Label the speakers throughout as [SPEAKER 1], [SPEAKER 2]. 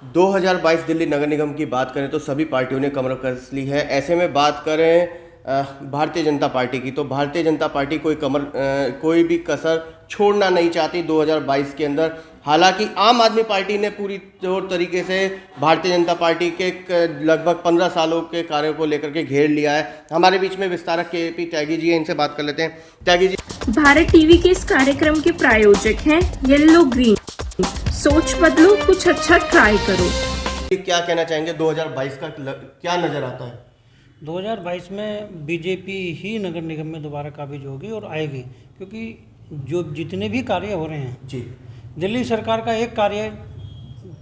[SPEAKER 1] 2022 दिल्ली नगर निगम की बात करें तो सभी पार्टियों ने कमर कस ली है। ऐसे में बात करें भारतीय जनता पार्टी की, तो भारतीय जनता पार्टी कोई भी कसर छोड़ना नहीं चाहती 2022 के अंदर। हालांकि आम आदमी पार्टी ने पूरी तौर तरीके से भारतीय जनता पार्टी के लगभग 15 सालों के कार्यों को लेकर के घेर लिया है। हमारे बीच में विस्तारक केपी त्यागी जी हैं, इनसे बात कर लेते हैं। त्यागी जी,
[SPEAKER 2] भारत टीवी के इस कार्यक्रम के प्रायोजक हैं येलो ग्रीन। सोच बदलो, कुछ अच्छा ट्राई करो।
[SPEAKER 1] क्या कहना चाहेंगे 2022 का क्या नजर आता है?
[SPEAKER 3] 2022 में बीजेपी ही नगर निगम में दोबारा काबिज होगी और आएगी, क्योंकि जो जितने भी कार्य हो रहे हैं
[SPEAKER 1] जी,
[SPEAKER 3] दिल्ली सरकार का एक कार्य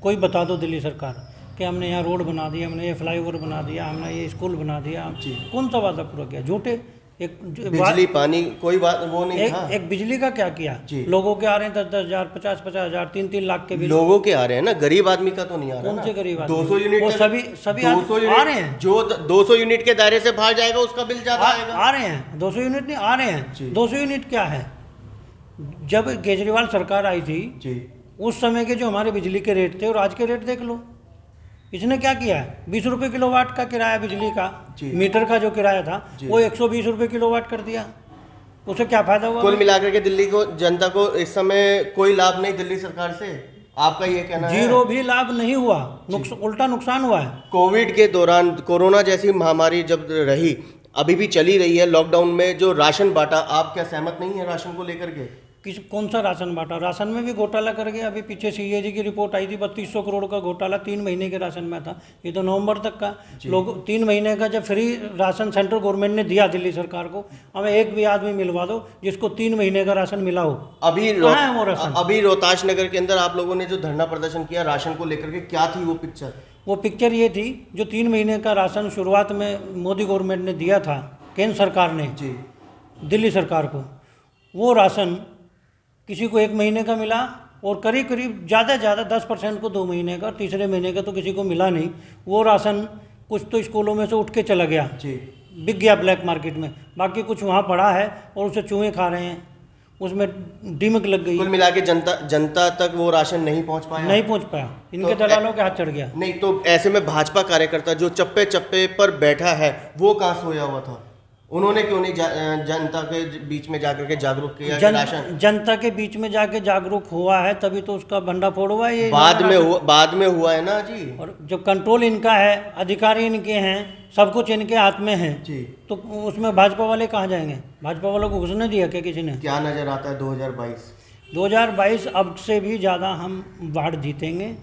[SPEAKER 3] कोई बता दो दिल्ली सरकार कि हमने यहाँ रोड बना दिया, हमने ये फ्लाईओवर बना दिया, हमने ये स्कूल बना दिया, कौन सा वादा पूरा किया? झूठे।
[SPEAKER 1] बिजली पानी कोई बात वो नहीं था।
[SPEAKER 3] एक बिजली का क्या किया? लोगों के आ रहे हैं 10-10 हज़ार, 50-50 हज़ार, 3-3 लाख के बिल।
[SPEAKER 1] लोगों के आ रहे हैं ना, गरीब आदमी का तो नहीं आ रहा।
[SPEAKER 3] कौन से गरीब आदमी?
[SPEAKER 1] 200 यूनिट,
[SPEAKER 3] वो सभी
[SPEAKER 1] 200 यूनिट
[SPEAKER 3] आ रहे हैं।
[SPEAKER 1] जो 200 यूनिट के दायरे से बाहर जाएगा उसका बिल ज्यादा आएगा।
[SPEAKER 3] आ रहे हैं 200 यूनिट नहीं आ रहे हैं। 200 यूनिट क्या है? जब केजरीवाल सरकार आई थी
[SPEAKER 1] जी,
[SPEAKER 3] उस समय के जो हमारे बिजली के रेट थे और आज के रेट देख लो। इसने क्या किया है? 20 रुपये किलोवाट का किराया बिजली का, मीटर का जो किराया था वो 120 रुपये किलोवाट कर दिया। उसे क्या फायदा हुआ?
[SPEAKER 1] कुल मिलाकर के दिल्ली को जनता को इस समय कोई लाभ नहीं दिल्ली सरकार से, आपका ये कहना है?
[SPEAKER 3] जीरो भी लाभ नहीं हुआ, उल्टा नुकसान हुआ है।
[SPEAKER 1] कोविड के दौरान कोरोना जैसी महामारी जब रही, अभी भी चली रही है, लॉकडाउन में जो राशन बांटा, आप क्या सहमत नहीं है राशन को लेकर के?
[SPEAKER 3] कौन सा राशन बांटा? राशन में भी घोटाला कर गया। अभी पीछे सीएजी की रिपोर्ट आई थी, 3200 करोड़ का घोटाला 3 महीने के राशन में था। ये तो नवंबर तक का। लोग 3 महीने का जब फ्री राशन सेंट्रल गवर्नमेंट ने दिया दिल्ली सरकार को, हमें एक भी आदमी मिलवा दो जिसको 3 महीने का राशन मिला हो।
[SPEAKER 1] अभी रोहतास नगर के अंदर आप लोगों ने जो धरना प्रदर्शन किया राशन को लेकर के, क्या थी वो पिक्चर?
[SPEAKER 3] वो पिक्चर ये थी, जो 3 महीने का राशन शुरुआत में मोदी गवर्नमेंट ने दिया था, केंद्र सरकार ने दिल्ली सरकार को, वो राशन किसी को 1 महीने का मिला और करीब करीब ज़्यादा से ज़्यादा 10% को 2 महीने का, तीसरे महीने का तो किसी को मिला नहीं। वो राशन कुछ तो स्कूलों में से उठ के चला गया, बिक गया ब्लैक मार्केट में, बाकी कुछ वहाँ पड़ा है और उसे चूहे खा रहे हैं, उसमें दीमक लग गई।
[SPEAKER 1] कुल मिला के जनता तक वो राशन नहीं पहुँच पाया।
[SPEAKER 3] इनके दलालों के हाथ चढ़ गया।
[SPEAKER 1] नहीं तो ऐसे में भाजपा कार्यकर्ता जो चप्पे चप्पे पर बैठा है वो कहाँ सोया हुआ था? उन्होंने क्यों नहीं जनता के बीच में जाकर के जागरूक किया?
[SPEAKER 3] जनता के बीच में जाके जागरूक हुआ है तभी तो उसका भंडाफोड़ हुआ है। ये
[SPEAKER 1] बाद में हुआ है ना जी।
[SPEAKER 3] और जो कंट्रोल इनका है, अधिकारी इनके हैं, सब कुछ इनके हाथ में है
[SPEAKER 1] जी,
[SPEAKER 3] तो उसमें भाजपा वाले कहाँ जाएंगे? भाजपा वालों को घुसने दिया क्या किसी ने?
[SPEAKER 1] क्या नजर आता है
[SPEAKER 3] 2022 अब से भी ज़्यादा हम बाढ़ जीतेंगे।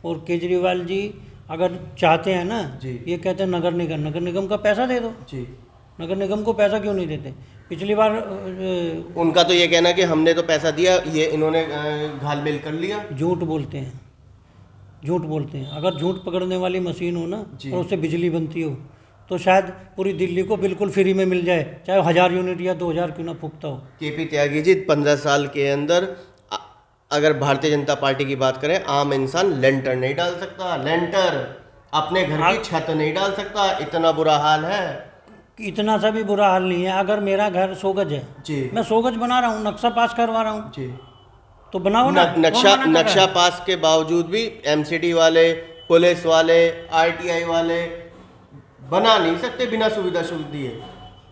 [SPEAKER 3] और केजरीवाल जी अगर चाहते हैं ना, ये कहते हैं नगर निगम का पैसा दे दो
[SPEAKER 1] जी।
[SPEAKER 3] नगर निगम को पैसा क्यों नहीं देते? पिछली बार
[SPEAKER 1] उनका तो ये कहना कि हमने तो पैसा दिया, ये इन्होंने घालमेल कर लिया।
[SPEAKER 3] झूठ बोलते हैं। अगर झूठ पकड़ने वाली मशीन हो ना और उससे बिजली बनती हो तो शायद पूरी दिल्ली को बिल्कुल फ्री में मिल जाए, चाहे 1000 यूनिट या 2000 क्यों ना फूकता हो।
[SPEAKER 1] केपी त्यागी जी, 15 साल के अंदर अगर भारतीय जनता पार्टी की बात करें, आम इंसान लेंटर नहीं डाल सकता, लेंटर अपने घर की छत नहीं डाल सकता, इतना बुरा हाल है।
[SPEAKER 3] इतना सा भी बुरा हाल नहीं है। अगर मेरा घर 100 गज है जी, मैं 100 गज बना रहा हूँ, नक्शा पास करवा रहा हूँ जी, तो बनाओ ना।
[SPEAKER 1] नक्शा पास के बावजूद भी एमसीडी वाले, पुलिस वाले, आरटीआई वाले बना नहीं सकते बिना सुविधा शुल्क दिए।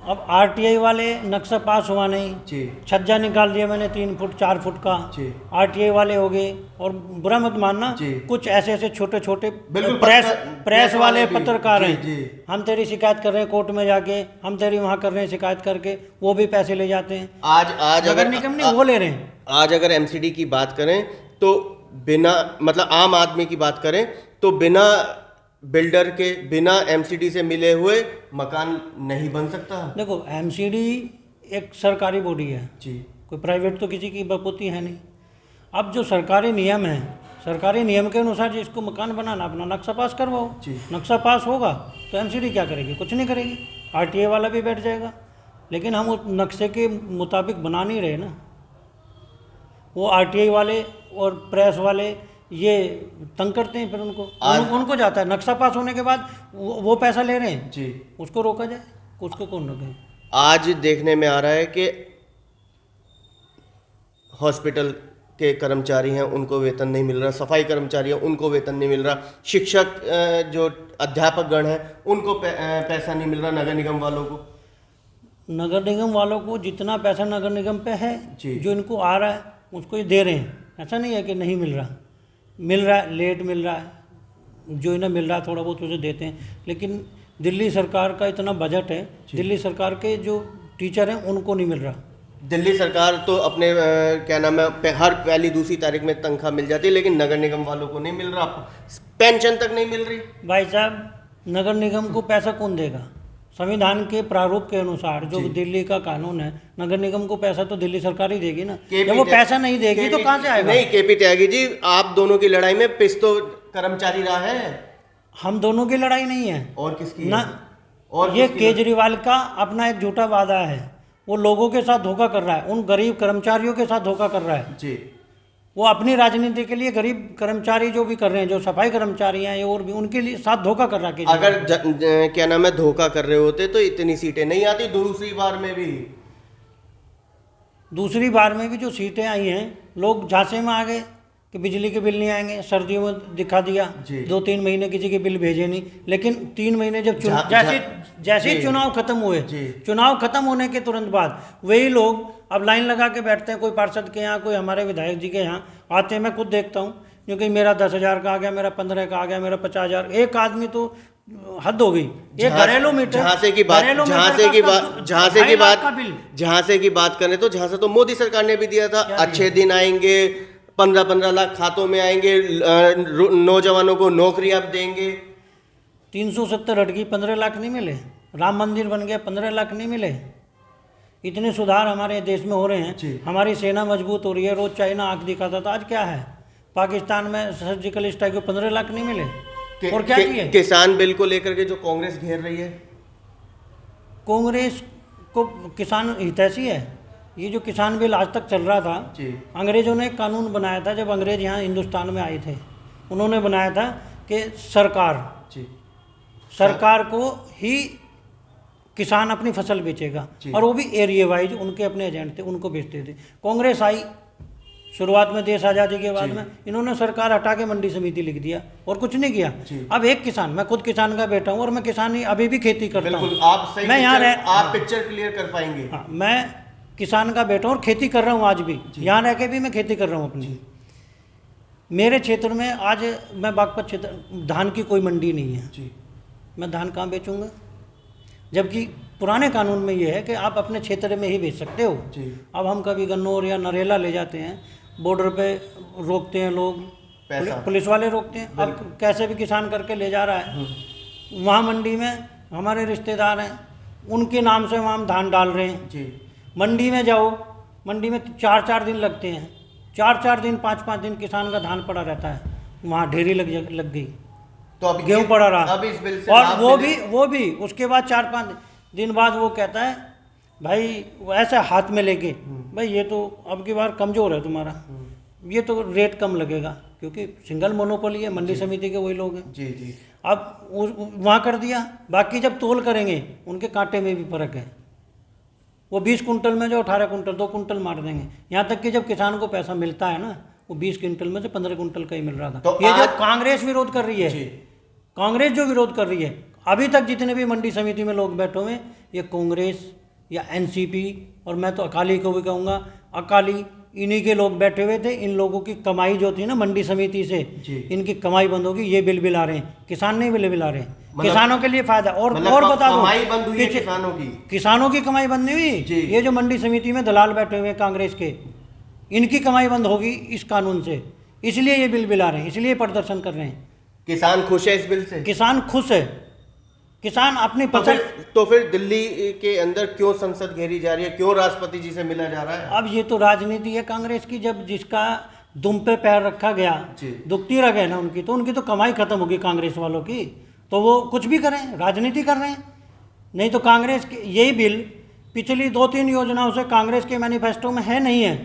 [SPEAKER 3] अब आरटीआई वाले नक्शा पास हुआ नहीं जी, छज्जा निकाल दिया मैंने 3 फुट 4 फुट का जी, आरटीआई वाले हो गए। और बुरा मत मानना, कुछ ऐसे छोटे छोटे प्रेस वाले पत्रकार हैं, हम तेरी शिकायत कर रहे हैं कोर्ट में जाके, हम तेरी वहाँ कर रहे हैं शिकायत करके, वो भी पैसे ले जाते हैं।
[SPEAKER 1] आज
[SPEAKER 3] नगर निगम नहीं, वो ले रहे हैं।
[SPEAKER 1] आज अगर एमसीडी की बात करें तो बिना मतलब आम आदमी की बात करें तो बिना बिल्डर के, बिना एमसीडी से मिले हुए मकान नहीं बन सकता।
[SPEAKER 3] देखो, एमसीडी एक सरकारी बॉडी है जी, कोई प्राइवेट तो किसी की बपोती है नहीं। अब जो सरकारी नियम है, सरकारी नियम के अनुसार जिसको मकान बनाना, अपना नक्शा पास करवाओ। नक्शा पास होगा तो एमसीडी क्या करेगी? कुछ नहीं करेगी, आरटीआई वाला भी बैठ जाएगा। लेकिन हम उस नक्शे के मुताबिक बना नहीं रहे ना। वो आरटीआई वाले और प्रेस वाले ये तंग करते हैं, फिर उनको जाता है। नक्शा पास होने के बाद वो पैसा ले रहे हैं जी, उसको रोका जाए, उसको कौन रोके?
[SPEAKER 1] आज देखने में आ रहा है कि हॉस्पिटल के कर्मचारी हैं उनको वेतन नहीं मिल रहा, सफाई कर्मचारी हैं उनको वेतन नहीं मिल रहा, शिक्षक जो अध्यापक गण हैं उनको पैसा नहीं मिल रहा, नगर निगम वालों को।
[SPEAKER 3] नगर निगम वालों को जितना पैसा नगर निगम पे है, जो इनको आ रहा है उसको ये दे रहे हैं, ऐसा नहीं है कि नहीं मिल रहा, मिल रहा है, लेट मिल रहा है, जो इन्हें मिल रहा है थोड़ा बहुत उसे देते हैं। लेकिन दिल्ली सरकार का इतना बजट है, दिल्ली सरकार के जो टीचर हैं उनको नहीं मिल रहा।
[SPEAKER 1] दिल्ली सरकार तो अपने क्या नाम है हर पहली दूसरी तारीख में तनख्वाह मिल जाती है, लेकिन नगर निगम वालों को नहीं मिल रहा, पेंशन तक नहीं मिल रही।
[SPEAKER 3] भाई साहब, नगर निगम को पैसा कौन देगा? संविधान के प्रारूप के अनुसार जो दिल्ली का कानून है, नगर निगम को पैसा तो दिल्ली सरकार ही देगी ना। जब वो पैसा नहीं देगी तो कहाँ से आएगा? नहीं
[SPEAKER 1] केपी त्यागी जी, आप दोनों की लड़ाई में पिस तो कर्मचारी रहा है।
[SPEAKER 3] हम दोनों की लड़ाई नहीं है।
[SPEAKER 1] और किसकी
[SPEAKER 3] ना? और ये केजरीवाल का अपना एक झूठा वादा है, वो लोगों के साथ धोखा कर रहा है, उन गरीब कर्मचारियों के साथ धोखा कर रहा है
[SPEAKER 1] जी।
[SPEAKER 3] वो अपनी राजनीति के लिए गरीब कर्मचारी जो भी कर रहे हैं, जो सफाई कर्मचारी हैं और भी, उनके लिए साथ धोखा कर रहा है।
[SPEAKER 1] अगर क्या नाम है धोखा कर रहे होते तो इतनी सीटें नहीं आती। दूसरी बार में भी जो सीटें आई हैं, लोग झांसे में आ गए कि बिजली के बिल नहीं आएंगे, सर्दियों में दिखा दिया, 2-3 महीने किसी के बिल भेजे नहीं, लेकिन 3 महीने जब जैसे चुनाव खत्म हुए, चुनाव खत्म होने के तुरंत बाद वही लोग अब लाइन लगा के बैठते हैं, कोई पार्षद के यहाँ, कोई हमारे विधायक जी के यहाँ आते हैं। मैं खुद देखता हूँ, क्योंकि मेरा 10,000 का आ गया, मेरा 15 का आ गया, मेरा 50,000। एक आदमी तो हद हो गई। ये घरेलू मीटर, झांसे की बात करें तो झांसा तो मोदी सरकार ने भी दिया था, अच्छे दिन आएंगे, 15-15 लाख खातों में आएंगे, नौजवानों को नौकरियां देंगे।
[SPEAKER 3] 370 हटकी 15 लाख नहीं मिले, राम मंदिर बन गया 15 लाख नहीं मिले। इतने सुधार हमारे देश में हो रहे हैं, हमारी सेना मजबूत हो रही है। रोज चाइना आंख दिखाता था, आज क्या है? पाकिस्तान में सर्जिकल स्ट्राइक को 15 लाख नहीं मिले। और क्या किए?
[SPEAKER 1] किसान बिल को लेकर के जो कांग्रेस घेर रही है,
[SPEAKER 3] कांग्रेस को किसान हितैषी है। ये जो किसान बिल आज तक चल रहा था, अंग्रेजों ने एक कानून बनाया था, जब अंग्रेज यहाँ हिंदुस्तान में आए थे, उन्होंने बनाया था कि सरकार को ही किसान अपनी फसल बेचेगा, और वो भी एरिया वाइज, उनके अपने एजेंट थे, उनको बेचते थे। कांग्रेस आई शुरुआत में, देश आज़ादी के बाद में, इन्होंने सरकार हटा के मंडी समिति लिख दिया और कुछ नहीं किया। अब एक किसान, मैं खुद किसान का बेटा हूँ और मैं किसानी अभी भी खेती करता हूँ। मैं यहाँ
[SPEAKER 1] आप पिक्चर क्लियर कर पाएंगे।
[SPEAKER 3] हाँ, मैं किसान का बेटा हूँ और खेती कर रहा हूँ आज भी, यहाँ रह के भी मैं खेती कर रहा हूँ अपनी। मेरे क्षेत्र में आज मैं बागपत क्षेत्र, धान की कोई मंडी नहीं है, मैं धान कहाँ बेचूंगा? जबकि पुराने कानून में ये है कि आप अपने क्षेत्र में ही बेच सकते हो। अब हम कभी गन्नौर या नरेला ले जाते हैं, बॉर्डर पे रोकते हैं लोग, पुलिस वाले रोकते हैं। अब कैसे भी किसान करके ले जा रहा है, वहाँ मंडी में हमारे रिश्तेदार हैं, उनके नाम से वहाँ हम धान डाल रहे हैं। मंडी में जाओ, मंडी में 4-4 दिन लगते हैं, 4-4 दिन 5-5 दिन किसान का धान पड़ा रहता है, वहाँ ढेरी लग गई, तो अब गेहूँ पड़ा रहा।
[SPEAKER 1] अब इस बिल से
[SPEAKER 3] और वो भी उसके बाद 4-5 दिन बाद वो कहता है भाई, ऐसा हाथ में लेके, भाई ये तो अब की बार कमज़ोर है तुम्हारा, ये तो रेट कम लगेगा, क्योंकि सिंगल मोनोपोली है, मंडी समिति के वही लोग हैं। अब वहाँ कर दिया, बाकी जब तोल करेंगे उनके कांटे में भी फर्क है। वो 20 कुंटल में जो 18 कुंटल 2 कुंटल मार देंगे। यहाँ तक कि जब किसान को पैसा मिलता है ना, वो 20 कुंटल में से 15 कुंटल का ही मिल रहा था। तो ये जो कांग्रेस विरोध कर रही है, कांग्रेस जो विरोध कर रही है, अभी तक जितने भी मंडी समिति में लोग बैठे हुए, ये कांग्रेस या एनसीपी, और मैं तो अकाली को भी कहूँगा, अकाली, इन्हीं के लोग बैठे हुए थे। इन लोगों की कमाई जो थी ना मंडी समिति से, इनकी कमाई बंद होगी, ये बिल आ रहे हैं, किसान नहीं बिल आ रहे हैं, किसानों के लिए फायदा। और बता दो, किसानों की कमाई बंद नहीं हुई, ये जो मंडी समिति में दलाल बैठे हुए कांग्रेस के, इनकी कमाई बंद होगी इस कानून से, इसलिए ये बिल आ रहे हैं, इसलिए प्रदर्शन कर रहे हैं।
[SPEAKER 1] किसान खुश है इस बिल से?
[SPEAKER 3] किसान खुश है, किसान अपनी फसल।
[SPEAKER 1] तो फिर दिल्ली के अंदर क्यों संसद घेरी जा रही है, क्यों राष्ट्रपति जी से मिला जा रहा है?
[SPEAKER 3] अब ये तो राजनीति है कांग्रेस की, जब जिसका दुम पे पैर रखा गया, दुखती रह गए ना उनकी, तो उनकी तो कमाई खत्म होगी कांग्रेस वालों की, तो वो कुछ भी करें, राजनीति कर रहे हैं। नहीं तो कांग्रेस के यही बिल पिछली 2-3 योजनाओं से कांग्रेस के मैनिफेस्टो में है नहीं है,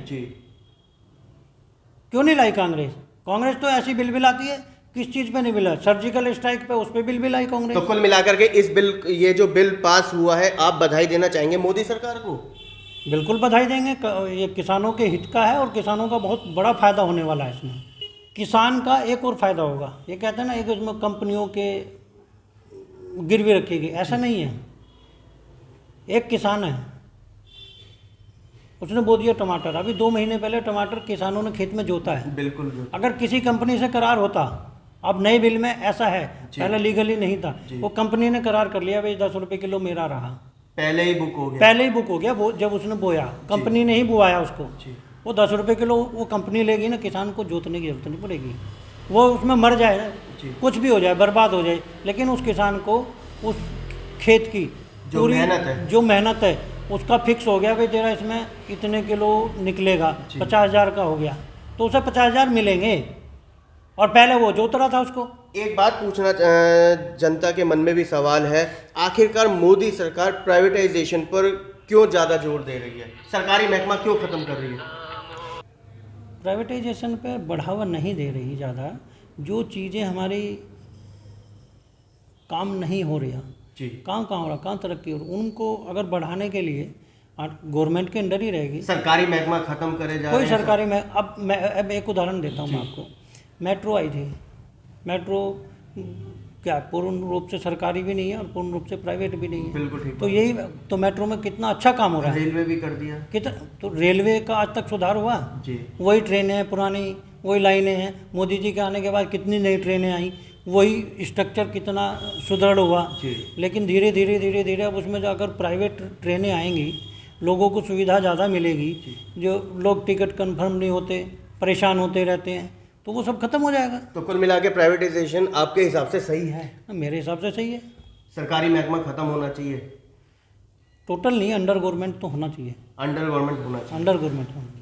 [SPEAKER 3] क्यों नहीं लाई कांग्रेस? कांग्रेस तो ऐसी बिल आती है, किस चीज़ पे नहीं मिला? सर्जिकल स्ट्राइक पे, उस पर बिल आई कांग्रेस।
[SPEAKER 1] तो कुल मिलाकर के इस बिल, ये जो बिल पास हुआ है, आप बधाई देना चाहेंगे मोदी सरकार को?
[SPEAKER 3] बिल्कुल बधाई देंगे। ये किसानों के हित का है और किसानों का बहुत बड़ा फ़ायदा होने वाला है इसमें। किसान का एक और फ़ायदा होगा, ये कहते हैं ना एक इसमें कंपनियों के गिरवी रखेगी, ऐसा नहीं है। एक किसान है, उसने बो दिया टमाटर, अभी 2 महीने पहले टमाटर किसानों ने खेत में जोता है।
[SPEAKER 1] बिल्कुल।
[SPEAKER 3] अगर किसी कंपनी से करार होता, अब नए बिल में ऐसा है, पहले लीगली नहीं था, वो कंपनी ने करार कर लिया भाई 10 रुपये किलो मेरा रहा,
[SPEAKER 1] पहले ही बुक हो गया।
[SPEAKER 3] पहले ही बुक हो गया। वो जब उसने बोया, कंपनी ने ही बुआया उसको, वो 10 रुपये किलो वो कंपनी लेगी ना, किसान को जोतने की जरूरत नहीं पड़ेगी। वो उसमें मर जाए, कुछ भी हो जाए, बर्बाद हो जाए, लेकिन उस किसान को उस खेत की
[SPEAKER 1] जो
[SPEAKER 3] मेहनत है उसका फिक्स हो गया भाई तेरा इसमें इतने किलो निकलेगा, 50,000 का हो गया, तो उसे 50,000 मिलेंगे। और पहले वो जोत रहा था उसको।
[SPEAKER 1] एक बात पूछना जनता के मन में भी सवाल है, आखिरकार मोदी सरकार प्राइवेटाइजेशन पर क्यों ज़्यादा जोर दे रही है? सरकारी महकमा क्यों ख़त्म कर रही है?
[SPEAKER 3] प्राइवेटाइजेशन पे बढ़ावा नहीं दे रही ज़्यादा। जो चीज़ें हमारी काम नहीं हो रही, काम कहाँ हो रहा, कहाँ तरक्की हो रही, उनको अगर बढ़ाने के लिए गवर्नमेंट के अंडर ही रहेगी।
[SPEAKER 1] सरकारी महकमा ख़त्म करे जा रहे
[SPEAKER 3] कोई
[SPEAKER 1] हैं।
[SPEAKER 3] सरकारी में अब एक उदाहरण देता हूँ मैं आपको। मेट्रो आई थी, मेट्रो क्या पूर्ण रूप से सरकारी भी नहीं है और पूर्ण रूप से प्राइवेट भी नहीं है।
[SPEAKER 1] बिल्कुल ठीक।
[SPEAKER 3] तो यही तो मेट्रो में कितना अच्छा काम हो रहा है।
[SPEAKER 1] रेलवे भी कर दिया
[SPEAKER 3] कितना, तो रेलवे का आज तक सुधार हुआ
[SPEAKER 1] जी।
[SPEAKER 3] वही ट्रेनें हैं पुरानी, वही लाइनें हैं। मोदी जी के आने के बाद कितनी नई ट्रेनें आई, वही स्ट्रक्चर कितना सुदृढ़ हुआ
[SPEAKER 1] जी।
[SPEAKER 3] लेकिन धीरे धीरे अब उसमें जाकर प्राइवेट ट्रेनें आएंगी, लोगों को सुविधा ज़्यादा मिलेगी। जो लोग टिकट कंफर्म नहीं होते, परेशान होते रहते हैं, तो वो सब खत्म हो जाएगा।
[SPEAKER 1] तो कुल मिला के प्राइवेटाइजेशन आपके हिसाब से सही है?
[SPEAKER 3] मेरे हिसाब से सही है।
[SPEAKER 1] सरकारी महकमा खत्म होना चाहिए?
[SPEAKER 3] टोटल नहीं, अंडर गवर्नमेंट तो होना चाहिए।
[SPEAKER 1] अंडर गवर्नमेंट होना चाहिए।
[SPEAKER 3] अंडर गवर्नमेंट होना चाहिए।